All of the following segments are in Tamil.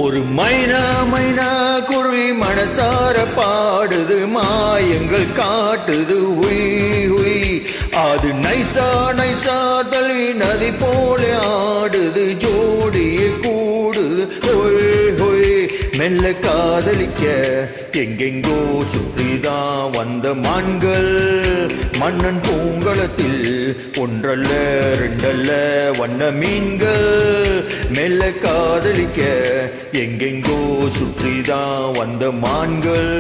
ஒரு மைனா மைனா குருவி மனசார பாடுது, மாயங்கள் காட்டுது உய் உய். அது நைசா நைசா தழுவி நதி போல ஆடுது, ஜோடியே கூடுது ஹொய் ஹொய். மெல்ல காதலிக்க எங்கெங்கோ சுற்றிதான் வந்த மான்கள், மன்னன் பூங்கலத்தில் ஒன்றல்ல ரெண்டல்ல வண்ண மீன்கள். மெல்ல காதலிக்க எங்கெங்கோ சுற்றிதான் வந்த மான்கள்,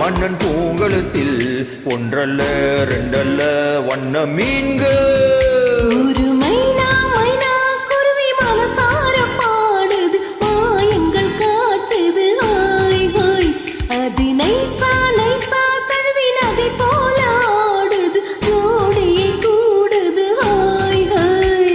மன்னன் பூங்கலத்தில் ஒன்றல்ல ரெண்டல்ல வண்ண மீன்கள். ஒரு மைனா மைனா குருவி மனசார பாடுது, மாயங்கள் காட்டுது ஹாய் ஹாய். அது நைசா நைசா தழுவி நதி போல ஆடுது, ஜோடியே கூடுது ஹாய் ஹாய்.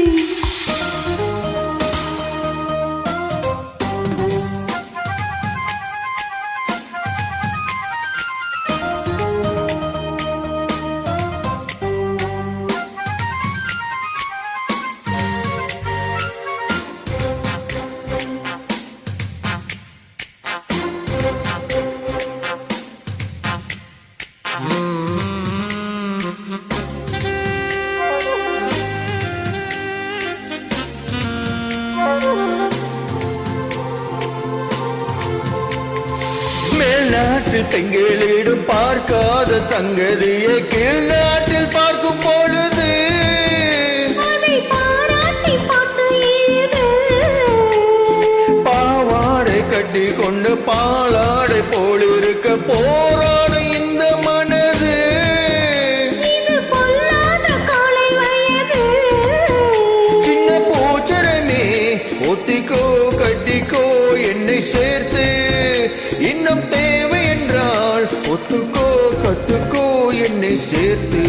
மேல்நாட்டில் பெண்களிடம் பார்க்காத சங்கதியை கீழ்நாட்டில் பார்க்கும் பொழுது அதை பாராட்டி பாட்டு ஏது, பாவாடை கட்டி கொண்டு பாலாடை போலிருக்க போராட இந்த மனது. இது பொல்லாத காலை வயது. சின்ன பூச்சரமே ஒத்திக்கோ கட்டிக்கோ என்னை சேர்த்து, இன்னும் தேவை என்றால் ஒத்துக்கோ கத்துக்கோ என்னை சேர்த்து.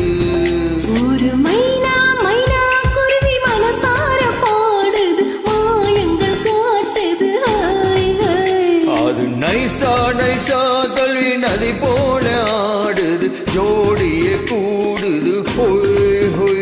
ஒரு மைனா மைனா குருவி மனசார பாடுது, மாயங்கள் காட்டுது ஹாய் ஹாய். அது நைசா நைசா தழுவி நதி போல ஆடுது, ஜோடியே கூடுது ஹொய் ஹொய்.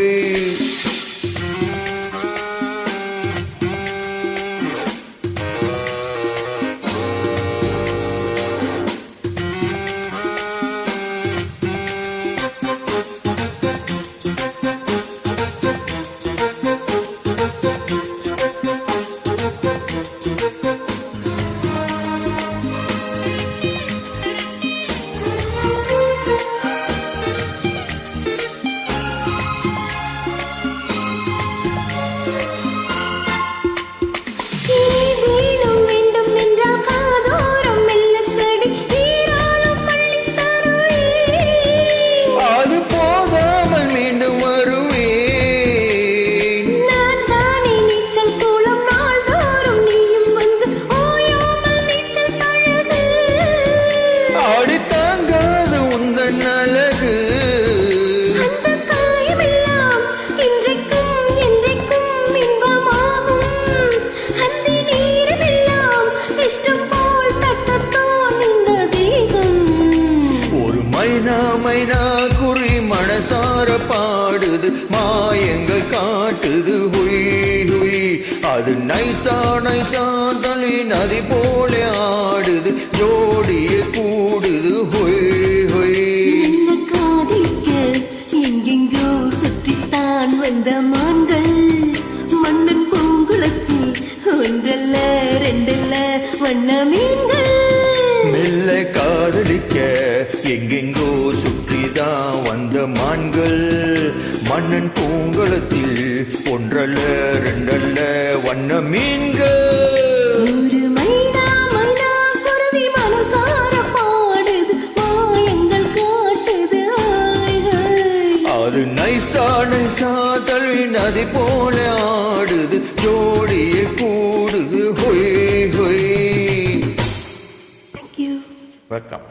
ஏதேனும் வேண்டும் என்றால் காதோரம் மெல்லக்கடி, ஈராளும் மல்லித் தருவே. அது போதாமல் மீண்டும் வருவேன். நான் தானே நீச்சல் குளம், நாள்தோறும் நீயும் வந்து ஓயாமல் நீச்சல் பழகு. ஆடி தாங்காது உந்தன் அழகு, அந்த காயமெல்லாம் இன்றைக்கும் என்றைக்கும் இன்பமாகும். அந்தி நேரமெல்லாம் இஷ்டம் போல் தட்டத்தான் இந்த தேகம். ஒரு மைனா மைனா குறி மனசார பாடுது, மாயங்கள் காட்டுது ஹுய் ஹுய். அது நைசா நைசா தளி நதி போல ஆடுது, ஜோடியே கூடுது ஹுய் ஹுய். நல்ல காதலிக்க எங்கெங்கோ சுற்றித்தான் வந்த மான்கள், மன்னன் பூங்குளத்தில் ஒன்றல்ல ரெண்டல்ல வண்ண மீன்கள். மெல்ல காதலிக்க எங்கெங்கோ சுற்றிதான் வந்த மான்கள், மன்னன் பூங்கலத்தில் ஒன்றல்ல ரெண்டல்ல வண்ண மீன்கள். ஒரு மைனா மைனா குருவி மனசார பாடுது, மாயங்கள் காட்டுது ஹாய் ஹாய். அது நைசா நைசா தழுவி நதி போல ஆடுது, ஜோடியே கூடுது ஹொய் ஹொய். Thank you. வெல்கம்.